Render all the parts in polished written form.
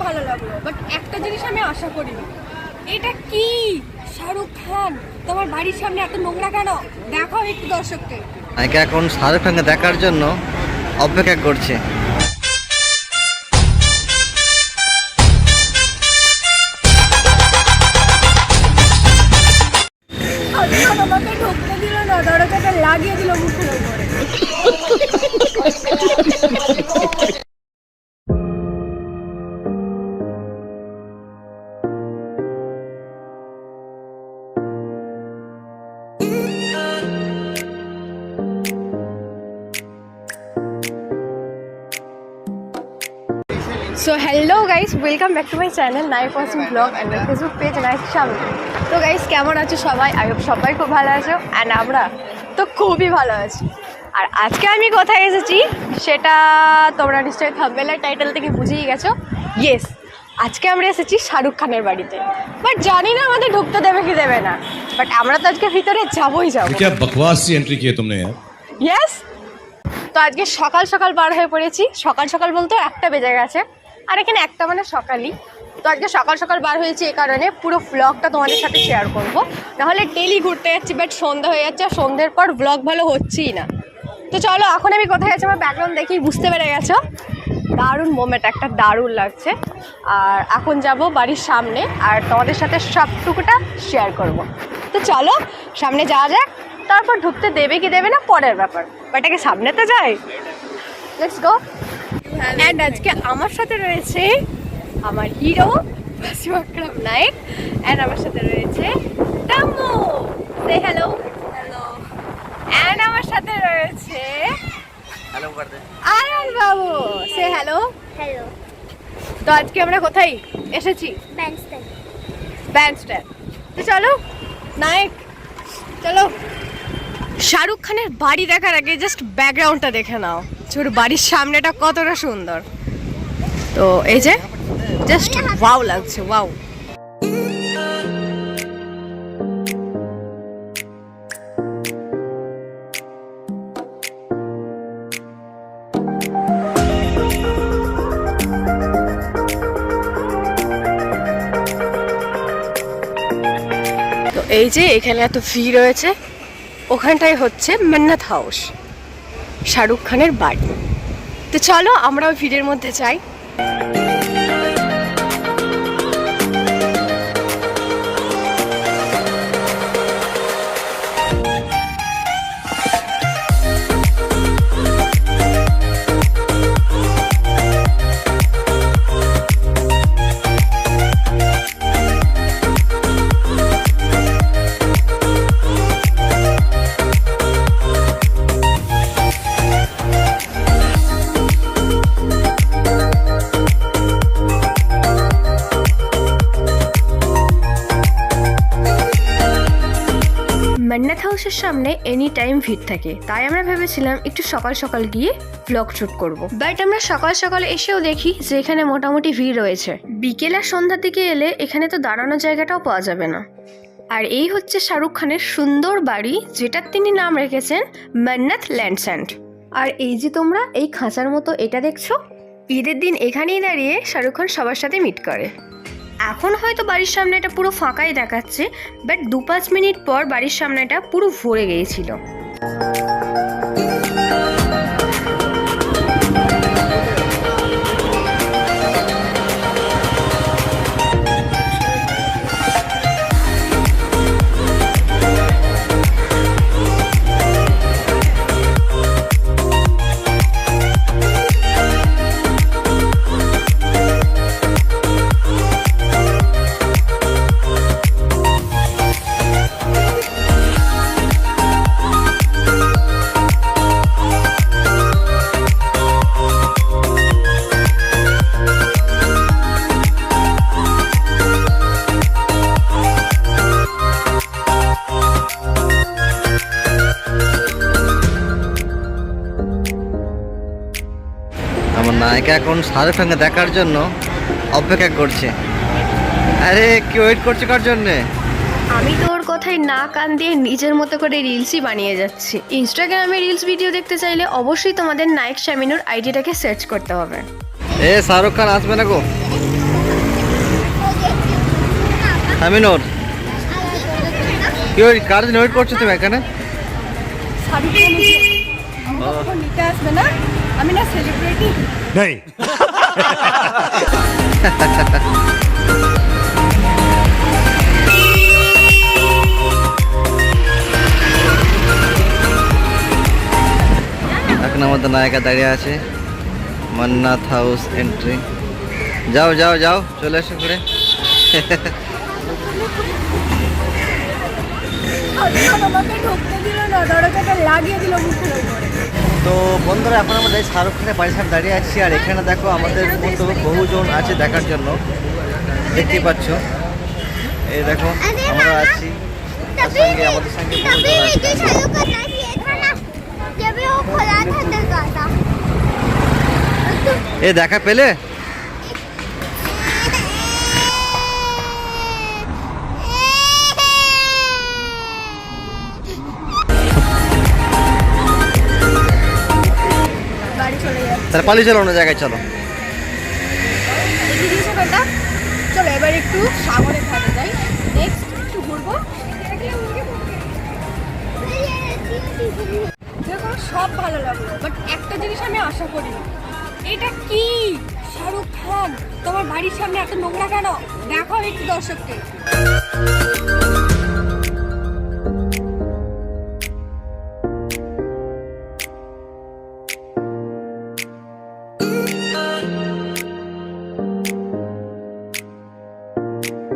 ভালো লাগলো, বাট একটা জিনিস আমি আশা করিনি। এটা কি শাহরুখ খান, তোমার বাড়ির সামনে এত নোংরা কেন? দেখাও একটু দর্শককে। নায়িকা এখন শাহরুখ খানকে দেখার জন্য অপেক্ষা করছে। আমাকে ঢুকতে দিল না, দরজাটা লাগিয়ে দিল মুখের উপরে। So hello guys, welcome back to my channel Naik Vlog and my Facebook page Naik Shami. তো গাইস কেমন আছো সবাই? আই হোপ সবাই খুব ভালো আছো অ্যান্ড আমরা তো খুবই ভালো আছি। আর আজকে আমি কোথায় এসেছি সেটা তোমরা নিশ্চয়ই থাম্বনেল টাইটেল থেকে বুঝেই গেছো। ইয়েস, আজকে আমরা এসেছি শাহরুখ খানের বাড়িতে, বাট জানি না আমাদের ঢুকতে দেবে কি দেবে না, বাট আমরা তো আজকে ভিতরে যাবোই যাবো। क्या बकवास सी एंट्री की है तुमने यार। ইয়েস, তো আজকে সকাল সকাল বার হয়ে পড়েছি। সকাল সকাল বলতে 1টা বেজে গেছে, আর এখানে 1টা মানে সকালই। তো আজকে সকাল সকাল বার হয়েছি এই কারণে পুরো ব্লগটা তোমাদের সাথে শেয়ার করবো, নাহলে ডেলি ঘুরতে যাচ্ছি বাট সন্ধ্যা হয়ে যাচ্ছে, আর সন্ধ্যের পর ব্লগ ভালো হচ্ছেই না। তো চলো এখন আমি কোথায় আছি আমার ব্যাকগ্রাউন্ড দেখেই বুঝতে পেরে গেছো। দারুণ মোমেন্ট, একটা দারুণ লাগছে। আর এখন যাব বাড়ির সামনে আর তোমাদের সাথে সবটুকুটা শেয়ার করব। তো চলো সামনে যাওয়া যাক, তারপর ঢুকতে দেবে কি দেবে না পরের ব্যাপার, বাট আগে সামনে তো যাই। Let's go. অ্যান্ড আজকে আমার সাথে রয়েছে আমার হিরো ওয়াসিম আকরাম নায়েক, অ্যান্ড আমার সাথে রয়েছে টাম্মু, সে হ্যালো। হ্যালো। অ্যান্ড আমার সাথে রয়েছে হ্যালো করতে আয়ান বাবু, সে হ্যালো। হ্যালো। তো আজকে আমরা কোথায় এসেছি? ব্যান্ডস্ট্যান্ড। ব্যান্ডস্ট্যান্ড। তো চলো নায়েক, চলো। শাহরুখ খানের বাড়ি দেখার আগে জাস্ট ব্যাকগ্রাউন্ডটা দেখে নাও, ছোট বাড়ির সামনেটা কতটা সুন্দর। তো এই যে জাস্ট ওয়াও লাগছে, ওয়াও। তো এই যে এখানে এত ভিড় রয়েছে, ওখানটাই হচ্ছে মান্নাত হাউস, শাহরুখ খানের বাড়ি। তো চলো আমরাও ভিড়ের মধ্যে যাই। মান্নাত হাউসের সামনে এনি টাইম ভিড় থাকে, তাই আমরা ভেবেছিলাম একটু সকাল সকাল গিয়ে ব্লগ শুট করব। বাট আমরা সকাল সকাল এসেও দেখি যে এখানে মোটামুটি ভিড় রয়েছে। বিকেল আর সন্ধ্যার দিকে এলে এখানে তো দাঁড়ানোর জায়গাটাও পাওয়া যাবে না। আর এই হচ্ছে শাহরুখ খানের সুন্দর বাড়ি, যেটার তিনি নাম রেখেছেন মান্নাত ল্যান্ডস্যান্ড। আর এই যে তোমরা এই খাঁচার মতো এটা দেখছো, ঈদের দিন এখানেই দাঁড়িয়ে শাহরুখ খান সবার সাথে মিট করে। এখন হয়তো বাড়ির সামনেটা পুরো ফাঁকাই দেখাচ্ছে, বাট 2-5 মিনিট পর বাড়ির সামনেটা পুরো ভরে গিয়েছিল। আমার নায়িকা এখন শাহরুখ খানকে দেখার জন্য অপেক্ষা করছে। আরে কি ওয়েট করছে কার জন্যে? আমি তো ওর কথায় না কান দিয়ে নিজের মতো করে রিলসই বানিয়ে যাচ্ছি। ইনস্টাগ্রামে রিলস ভিডিও দেখতে চাইলে অবশ্যই তোমাদের নায়ক শামিনুর আইডিটাকে সার্চ করতে হবে। এ শাহরুখ খান আসবে না গো? আমি নোর। কি ওই কার জন্য ওয়েট করছো তুমি এখানে? শাড়িটা নিয়ে আমাকে কখন নিতে আসবে না? আমি না সেলিব্রিটি। नहीं এখন আমাদের নায়িকা দাঁড়িয়ে আছে মান্নাত হাউস এন্ট্রি। যাও যাও যাও, চলে এসো ঘুরে। আমাকে ঢুকতে দিল না, দরজাটা লাগিয়ে দিল মুখের উপরে। তো বন্ধুরা, এখন আমরা এই শাহরুখ খানের বাড়ির সামনে দাঁড়িয়ে আছি, আর এখানে দেখো আমাদের মতো বহুজন আছে দেখার জন্য, দেখতেই পাচ্ছ। এই দেখো আমরা আছি, তার সঙ্গে আমাদের সঙ্গে বহুজন আছে। এ দেখা পেলে? বাড়ি চলে যাচ্ছে। তাহলে পালিয়ে চলো, অন্য জায়গায় চলো। দেখিয়ে দিয়েছে বেটা। চলো এবার একটু সাগরের ধারে যাই, নেক্সট একটু ঘুরবো। দেখো সব ভালো লাগলো, বাট একটা জিনিস আমি আশা করি, এটা কি শাহরুখ খান তোমার বাড়ির সামনে এত নোংরা কেন? দেখো একটু দর্শককে।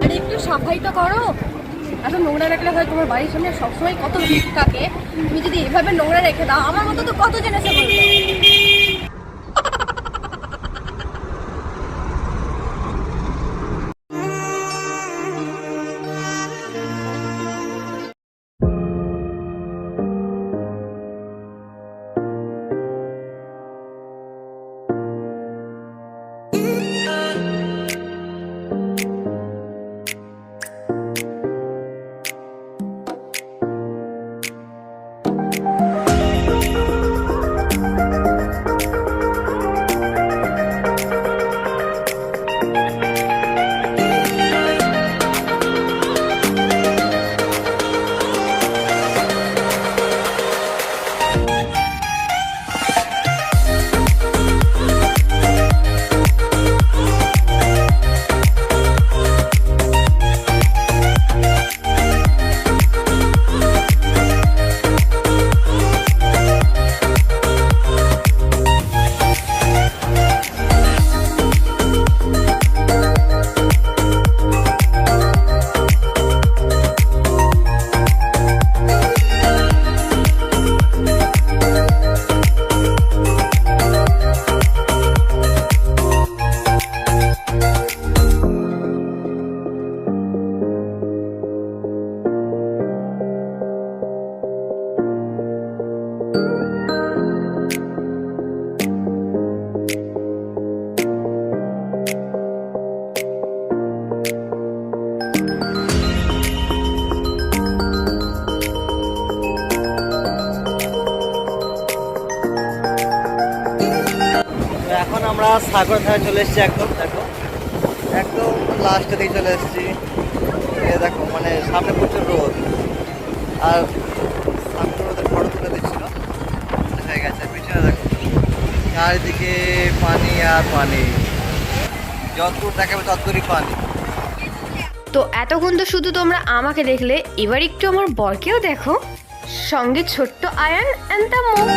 আরে একটু সাফাই তো করো। এত নোংরা রাখলে হয় তোমার বাড়ির সামনে সবসময় কত ভিড় থাকে, তুমি যদি এভাবে নোংরা রেখে দাও, আমার মতো তো কত জন এসে বলবে। এখন আমরা সাগর ধারে চলে এসেছি, একদম দেখো, একদম লাস্টে দিকে চলে এসেছি। এই দেখো মানে সামনে প্রচুর রোদ, আর সামনে রোদের ফটো তুলে দিচ্ছিল, হয়ে গেছে। পিছনে দেখো চারিদিকে পানি আর পানি, যতদূর দেখাবে ততদূরই পানি। তো এতক্ষণ তো শুধু তোমরা আমাকে দেখলে, এবার একটু আমার বরকেও দেখো, সঙ্গে ছোট্ট আয়ান অ্যান্ড দ্য মুভ।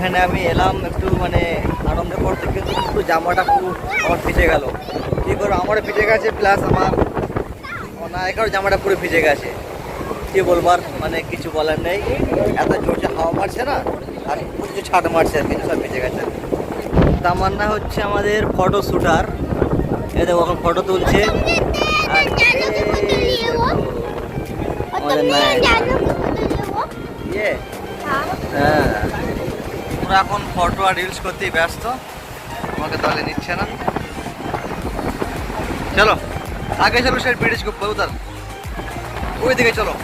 এখানে আমি এলাম একটু মানে আনন্দ করতে, কিন্তু একটু জামাটা পুরো আমার ভিজে গেল। কী করবো, আমারও ভিজে গেছে, প্লাস আমার নায়িকারও জামাটা পুরো ভিজে গেছে। কী বলবার, মানে কিছু বলার নেই, এত জোরছে হাওয়া মারছে না, আর প্রচুর ছাট মারছে, আর কিছু সব ভিজে গেছে। তামান্না হচ্ছে আমাদের ফটো শ্যুটার, এই দেখো এখন ফটো তুলছে। আর আমাদের নায়িকা ইয়ে হ্যাঁ, ওরা এখন ফটো আর রিলস করতেই ব্যস্ত, আমাকে তাহলে নিচ্ছে না। চলো আগে চলো, সেই ব্রিটিশ গুপ্ত উধার ওই দিকে চলো।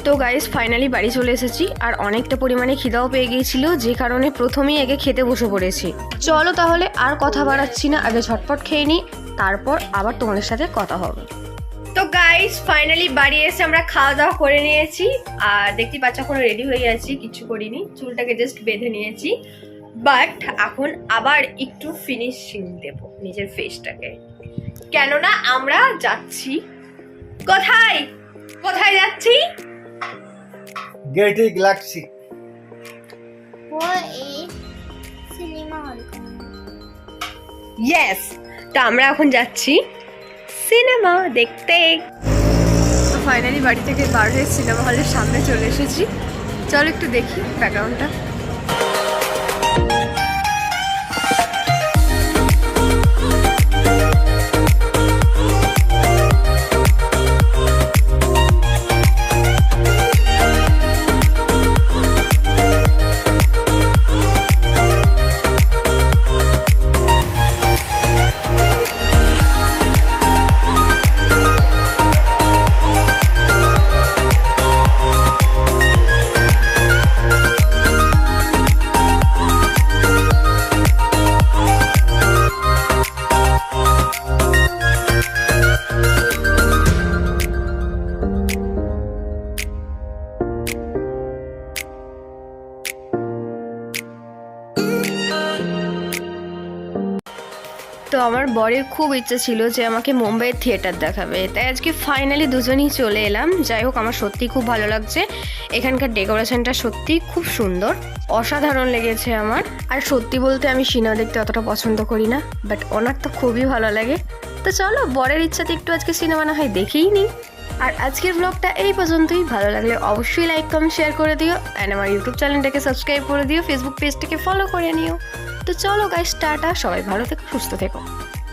তো গাইস ফাইনালি বাড়ি চলে এসেছি, আর অনেকটা পরিমাণে খিদাও পেয়ে গিয়েছিল, যে কারণে প্রথমেই আগে খেতে বসে পড়েছি। চলো তাহলে আর কথা বাড়াচ্ছি না, আগে ঝটপট খেয়ে নিই, তারপর আবার তোমাদের সাথে কথা হবে। তো গাইস ফাইনালি বাড়ি এসে আমরা খাওয়া দাওয়া করে নিয়েছি, আর দেখতে পাচ্ছ এখন রেডি হয়ে গেছি, কিছু করিনি, চুলটাকে জাস্ট বেঁধে নিয়েছি। বাট এখন আবার একটু ফিনিশিং দেব নিজের ফেসটাকে, কেননা আমরা যাচ্ছি কোথায় কোথায় যাচ্ছি? Getty Galaxy. वो एक सिनेमा हॉल का ইয়েস, তো আমরা এখন যাচ্ছি সিনেমা দেখতে। তো ফাইনালি বাড়ি থেকে বার হয়ে সিনেমা হলের সামনে চলে এসেছি, চলো একটু দেখি ব্যাকগ্রাউন্ডটা। তো আমার বরের খুব ইচ্ছে ছিল যে আমাকে মুম্বাইয়ের থিয়েটার দেখাবে, তাই আজকে ফাইনালি দুজনেই চলে এলাম। যাই হোক, আমার সত্যিই খুব ভালো লাগছে, এখানকার ডেকোরেশনটা সত্যি খুব সুন্দর, অসাধারণ লেগেছে আমার। আর সত্যি বলতে আমি সিনেমা দেখতে অতটা পছন্দ করি না, বাট ওনার তো খুবই ভালো লাগে। তো চলো বরের ইচ্ছাতে একটু আজকে সিনেমা না হয় দেখেই নিই। আর আজকের ব্লগটা এই পর্যন্তই, ভালো লাগলে অবশ্যই লাইক কমেন্ট শেয়ার করে দিও, অ্যান্ড আমার ইউটিউব চ্যানেলটাকে সাবস্ক্রাইব করে দিও, ফেসবুক পেজটাকে ফলো করে নিও। তো চলো গাইস, টাটা, সবাই ভালো থেকো, সুস্থ থেকো।